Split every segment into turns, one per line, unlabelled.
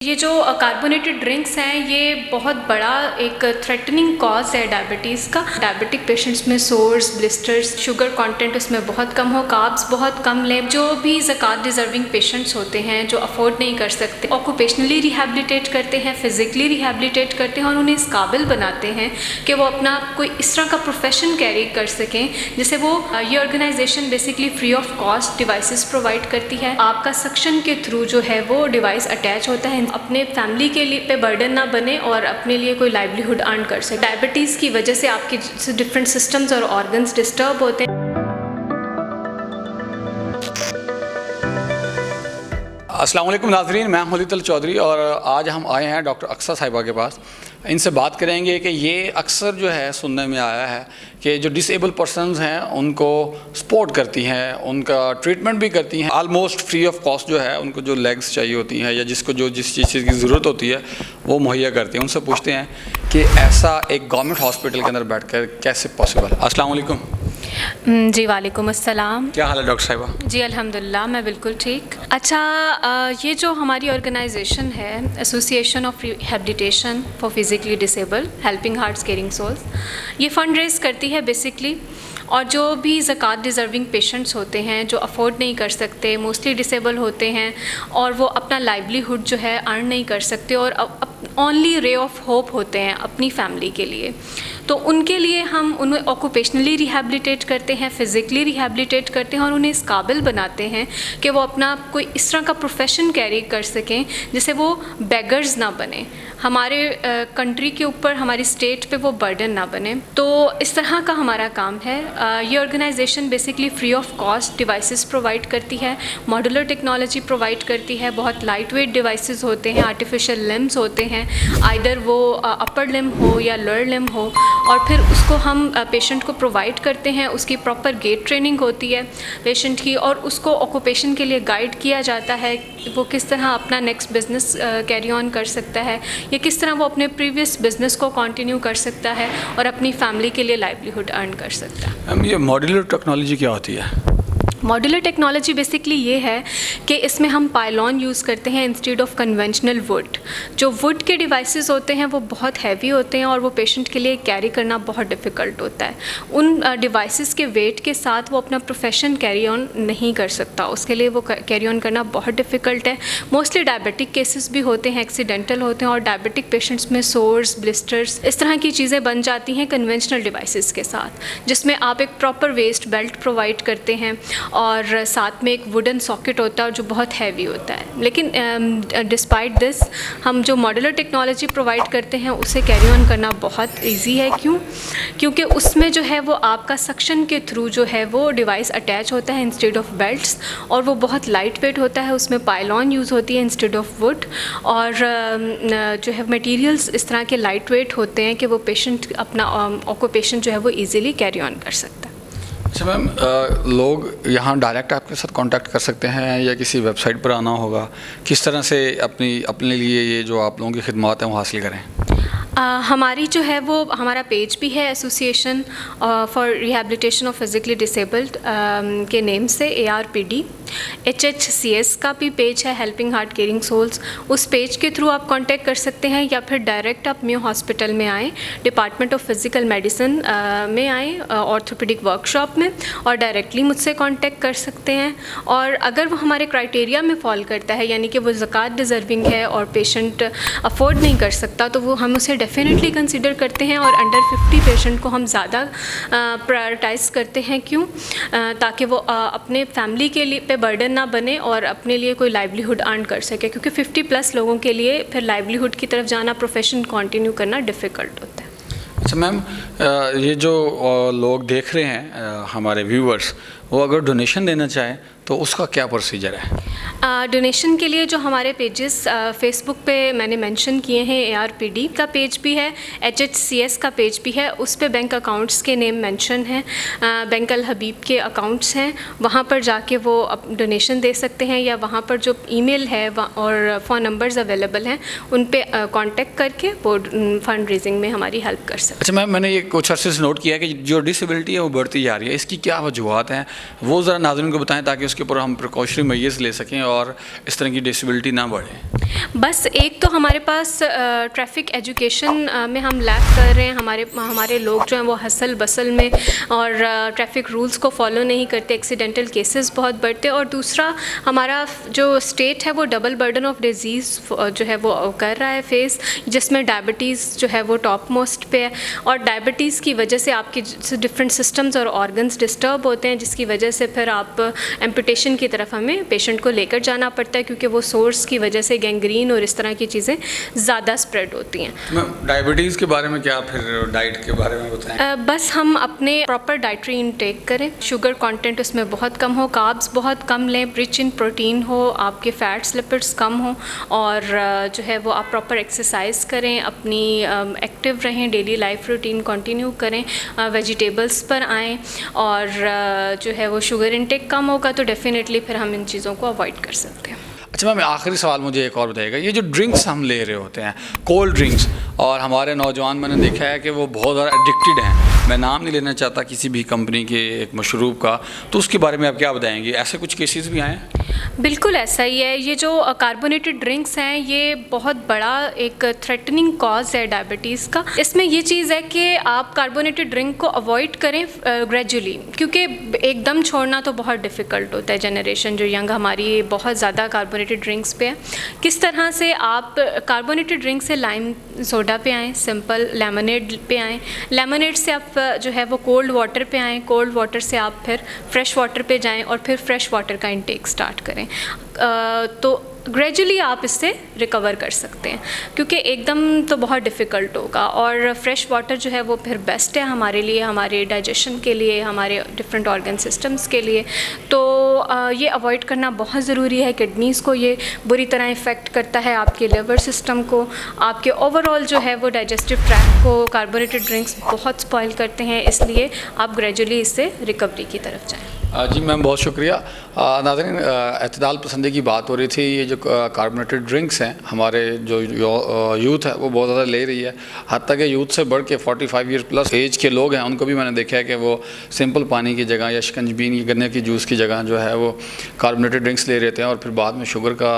ये जो carbonated drinks हैं ये बहुत बड़ा एक थ्रेटनिंग कॉज है डायबिटीज़ का। डायबिटिक पेशेंट्स में सोर्स, ब्लिस्टर्स, शुगर कंटेंट उसमें बहुत कम हो, कार्ब्स बहुत कम लें। जो भी ज़कात डिज़र्विंग पेशेंट्स होते हैं जो अफोर्ड नहीं कर सकते, ऑक्यूपेशनली रिहैबिलिटेट करते हैं, फिज़िकली रिहैबिलिटेट करते हैं और उन्हें इस काबिल बनाते हैं कि वो अपना कोई इस तरह का प्रोफेशन कैरी कर सकें जिसे वो ये organisation basically free of cost devices provide करती है। आपका सक्शन के थ्रू जो है वो डिवाइस अटैच होता है, अपने फैमिली के लिए पे बर्डन ना बने और अपने लिए कोई लाइवलीहुड अर्न कर सके। डायबिटीज़ की वजह से आपके डिफरेंट सिस्टम्स और ऑर्गन्स डिस्टर्ब होते हैं।
अस्सलाम वालेकुम नाज़रीन, मैं खलील अल चौधरी और आज हम आए हैं डॉक्टर अक्सर साहिबा के पास। इनसे बात करेंगे कि ये अक्सर जो है सुनने में आया है कि जो डिसेबल पर्सनस हैं उनको सपोर्ट करती हैं, उनका ट्रीटमेंट भी करती हैं आलमोस्ट फ्री ऑफ कॉस्ट। जो है उनको जो लेग्स चाहिए होती हैं या जिसको जो जिस चीज़ की ज़रूरत होती है वो मुहैया करती हैं। उनसे पूछते हैं कि ऐसा एक गवर्नमेंट हॉस्पिटल के अंदर बैठकर कैसे पॉसिबल। अस्सलाम वालेकुम।
जी वालेकुम अस्सलाम।
क्या हाल है डॉक्टर साहिबा?
जी अल्हम्दुलिल्लाह, मैं बिल्कुल ठीक। अच्छा, ये जो हमारी ऑर्गेनाइजेशन है association of rehabilitation for physically disabled helping hearts caring souls, ये फ़ंड रेज़ करती है बेसिकली। और जो भी ज़कात डिज़र्विंग पेशेंट्स होते हैं जो अफोर्ड नहीं कर सकते, मोस्टली डिसेबल होते हैं और वो अपना लाइवलीहुड जो है अर्न नहीं कर सकते और ओनली रे ऑफ होप होते हैं अपनी फैमिली के लिए, तो उनके लिए हम उन्हें ऑक्यूपेशनली रिहैबिलिटेट करते हैं, फ़िज़िकली रिहैबिलिटेट करते हैं और उन्हें इस काबिल बनाते हैं कि वो अपना कोई इस तरह का प्रोफेशन कैरी कर सकें जिससे वो बेगर्स ना बने, हमारे कंट्री के ऊपर, हमारी स्टेट पे वो बर्डन ना बने। तो इस तरह का हमारा काम है। ये organisation basically free of cost devices provide करती है, मॉड्यूलर टेक्नोलॉजी प्रोवाइड करती है। बहुत लाइट वेट डिवाइसेस होते हैं, आर्टिफिशियल लिम्स होते हैं, आइदर वो अपर लिम हो या लोअर लिम हो, और फिर उसको हम पेशेंट को प्रोवाइड करते हैं। उसकी प्रॉपर गेट ट्रेनिंग होती है पेशेंट की और उसको ऑक्यूपेशन के लिए गाइड किया जाता है वो किस तरह अपना नेक्स्ट बिज़नेस कैरी ऑन कर सकता है या किस तरह वो अपने प्रीवियस बिज़नेस को कंटिन्यू कर सकता है और अपनी फैमिली के लिए लाइवलीहुड अर्न कर सकता है।
ये मॉड्यूलर टेक्नोलॉजी क्या होती है?
मॉड्यूलर टेक्नोलॉजी बेसिकली ये है कि इसमें हम पाइलॉन यूज़ करते हैं इंस्टेड ऑफ कन्वेंशनल वुड। जो वुड के डिवाइसेस होते हैं वो बहुत हैवी होते हैं और वो पेशेंट के लिए कैरी करना बहुत डिफ़िकल्ट होता है। उन डिवाइसेस के वेट के साथ वो अपना प्रोफेशन कैरी ऑन नहीं कर सकता, उसके लिए वो कैरी ऑन करना बहुत डिफ़िकल्ट है। मोस्टली डायबिटिक केसेस भी होते हैं, एक्सीडेंटल होते हैं और डायबिटिक पेशेंट्स में सोर्स, ब्लिस्टर्स, इस तरह की चीज़ें बन जाती हैं कन्वेंशनल डिवाइसेस के साथ, जिसमें आप एक प्रॉपर वेस्ट बेल्ट प्रोवाइड करते हैं और साथ में एक वुडन सॉकेट होता है जो बहुत हैवी होता है। लेकिन डिस्पाइट दिस हम जो मॉड्यूलर टेक्नोलॉजी प्रोवाइड करते हैं उसे कैरी ऑन करना बहुत इजी है। क्योंकि उसमें जो है वो आपका सक्शन के थ्रू जो है वो डिवाइस अटैच होता है इंस्टेड ऑफ बेल्ट्स और वो बहुत लाइट वेट होता है। उसमें पाइलॉन यूज़ होती है इंस्टेड ऑफ वुड और जो है मटेरियल्स इस तरह के लाइट वेट होते हैं कि वो पेशेंट अपना ऑक्यूपेशन जो है वो ईज़िली कैरी ऑन कर सकता है।
अच्छा मैम, लोग यहाँ डायरेक्ट आपके साथ कांटेक्ट कर सकते हैं या किसी वेबसाइट पर आना होगा? किस तरह से अपने लिए ये जो आप लोगों की खिदमत हैं वो हासिल करें?
हमारी जो है वो हमारा पेज भी है association for rehabilitation of physically disabled के नेम से ARPD। HHCS का भी पेज है, हेल्पिंग हार्ट केयरिंग सोल्स। उस पेज के थ्रू आप कांटेक्ट कर सकते हैं या फिर डायरेक्ट आप मेयो हॉस्पिटल में आएँ, डिपार्टमेंट ऑफ फिज़िकल मेडिसिन में आएँ, ऑर्थोपेडिक वर्कशॉप में, और डायरेक्टली मुझसे कांटेक्ट कर सकते हैं। और अगर वो हमारे क्राइटेरिया में फॉल करता है, यानी कि वो ज़कात डिज़र्विंग है और पेशेंट अफोर्ड नहीं कर सकता, तो वो हम उसे डेफिनेटली कंसिडर करते हैं और अंडर 50 पेशेंट को हम ज़्यादा प्रायोरिटाइज़ करते हैं। क्यों? ताकि वो अपने फैमिली के लिए पे बर्डन ना बने और अपने लिए कोई लाइवलीहुड अर्न कर सके, क्योंकि 50+ लोगों के लिए फिर लाइवलीहुड की तरफ जाना, प्रोफेशन कंटिन्यू करना डिफ़िकल्ट होता है।
अच्छा मैम, ये जो लोग देख रहे हैं हमारे व्यूवर्स, वो अगर डोनेशन देना चाहें तो उसका क्या प्रोसीजर है?
डोनेशन के लिए जो हमारे पेजेस फेसबुक पे मैंने मेंशन किए हैं, ARPD का पेज भी है, HHCS का पेज भी है, उस पे बैंक अकाउंट्स के नेम मेंशन हैं, बैंक अल हबीब के अकाउंट्स हैं, वहाँ पर जाके वो डोनेशन दे सकते हैं या वहाँ पर जो ईमेल है और फ़ोन नंबर्स अवेलेबल हैं उन पे कांटेक्ट करके वो फ़ंड रेजिंग में हमारी हेल्प कर सकते हैं।
अच्छा मैम, मैंने ये कुछ अर्से से नोट किया है कि जो डिसेबिलिटी है वो बढ़ती जा रही है, इसकी क्या वजूहत हैं वो ज़रा नाज़रीन को बताएं ताकि उसके ऊपर हम प्रिकॉशनरी मेजर्स ले सकें और इस तरह की डिसेबिलिटी ना बढ़े?
बस एक तो हमारे पास ट्रैफिक एजुकेशन में हम लैक कर रहे हैं, हमारे लोग जो हैं वो हसल बसल में और ट्रैफिक रूल्स को फॉलो नहीं करते, एक्सीडेंटल केसेस बहुत बढ़ते हैं। और दूसरा हमारा जो स्टेट है वो डबल बर्डन ऑफ डिजीज़ जो है वो कर रहा है फेस, जिसमें डायबिटीज़ जो है वो टॉप मोस्ट पे है। और डायबिटीज़ की वजह से आपकी डिफरेंट सिस्टम्स और ऑर्गन्स डिस्टर्ब होते हैं, जिसकी वजह से फिर आप एम्पुटेशन की तरफ हमें पेशेंट को लेकर जाना पड़ता है, क्योंकि वो सोर्स की वजह से गैंग्रीन और इस तरह की चीज़ें ज़्यादा स्प्रेड होती हैं।
डायबिटीज़ के बारे में क्या, फिर डाइट के बारे में बताएं?
बस हम अपने प्रॉपर डाइटरी इनटेक करें, शुगर कंटेंट उसमें बहुत कम हो, कार्ब्स बहुत कम लें, रिच इन प्रोटीन हो, आपके फैट्स लिपिड्स कम हो, और जो है वो आप प्रॉपर एक्सरसाइज करें, अपनी एक्टिव रहें, डेली लाइफ रूटीन कंटिन्यू करें, वेजिटेबल्स पर आएँ, और जो है वो शुगर इनटेक कम होगा तो डेफिनेटली फिर हम इन चीज़ों को अवॉइड कर सकते हैं।
अच्छा मैम, आखिरी सवाल मुझे एक और बताइएगा, ये जो ड्रिंक्स हम ले रहे होते हैं, कोल्ड ड्रिंक्स, और हमारे नौजवान मैंने देखा है कि वो बहुत ज़्यादा एडिक्टेड हैं, मैं नाम नहीं लेना चाहता किसी भी कंपनी के एक मशरूब का, तो उसके बारे में आप क्या बताएंगे? ऐसे कुछ केसेस भी आए हैं?
बिल्कुल ऐसा ही है। ये जो कार्बोनेटेड ड्रिंक्स हैं ये बहुत बड़ा एक थ्रेटनिंग कॉज है डायबिटीज़ का। इसमें ये चीज़ है कि आप कार्बोनेटेड ड्रिंक को अवॉइड करें ग्रेजुअली, क्योंकि एकदम छोड़ना तो बहुत डिफ़िकल्ट होता है। जनरेशन जो यंग हमारी बहुत ज़्यादा कार्बोनेटेड ड्रिंक्स पे है। किस तरह से आप कार्बोनेटेड ड्रिंक से लाइम सोडा पे आएँ, सिंपल लेमनेड पे आएँ, लेमनेड से आप जो है वो कोल्ड वाटर पे आएँ, कोल्ड वाटर से आप फिर फ्रेश वाटर पे जाएँ और फिर फ्रेश वाटर का इंटेक स्टार्ट करें। तो ग्रेजुअली आप इससे रिकवर कर सकते हैं, क्योंकि एकदम तो बहुत डिफ़िकल्ट होगा। और फ्रेश वाटर जो है वो फिर बेस्ट है हमारे लिए, हमारे डाइजेशन के लिए, हमारे डिफरेंट ऑर्गन सिस्टम्स के लिए। तो ये अवॉइड करना बहुत ज़रूरी है। किडनीज़ को ये बुरी तरह इफ़ेक्ट करता है, आपके लिवर सिस्टम को, आपके ओवरऑल जो है वो डाइजेस्टिव ट्रैक्ट को कार्बोनेटेड ड्रिंक्स बहुत स्पॉइल करते हैं, इसलिए आप ग्रेजुअली इससे रिकवरी की तरफ जाएँ।
जी मैम, बहुत शुक्रिया। नाज़रीन, एतदाल पसंदी की बात हो रही थी। ये जो कार्बोनेटेड ड्रिंक्स हैं, हमारे जो यूथ है वो बहुत ज़्यादा ले रही है, हत्ता कि यूथ से बढ़ के 45 ईयर प्लस एज के लोग हैं, उनको भी मैंने देखा है कि वो सिंपल पानी की जगह या शिकंजबीन या गन्ने की जूस की जगह जो है वो कार्बोनेटेड ड्रिंक्स ले लेते हैं, और फिर बाद में शुगर का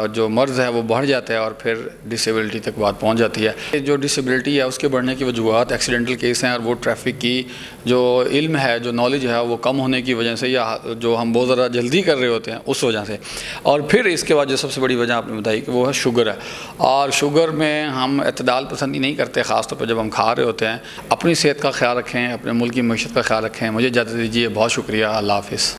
जो मर्ज़ है वो बढ़ जाता है और फिर डिसेबिलिटी तक बात पहुंच जाती है। ये जो डिसेबिलिटी है उसके बढ़ने की वजूहत एक्सीडेंटल केस हैं, और वो ट्रैफिक की जो इल्म है, जो नॉलेज है, वो कम होने की वजह से, या जो हम बहुत ज़्यादा जल्दी कर रहे होते हैं उस वजह से। और फिर इसके बाद जो सबसे बड़ी वजह आपने बताई कि वो है शुगर है, और शुगर में हम एतदाल पसंदी नहीं करते, ख़ासतौर पर जब हम खा रहे होते हैं। अपनी सेहत का ख्याल रखें, अपने मुल्क की मईशत का ख्याल रखें। मुझे इजाज़त दीजिए, बहुत शुक्रिया, अल्लाह हाफ़िज़।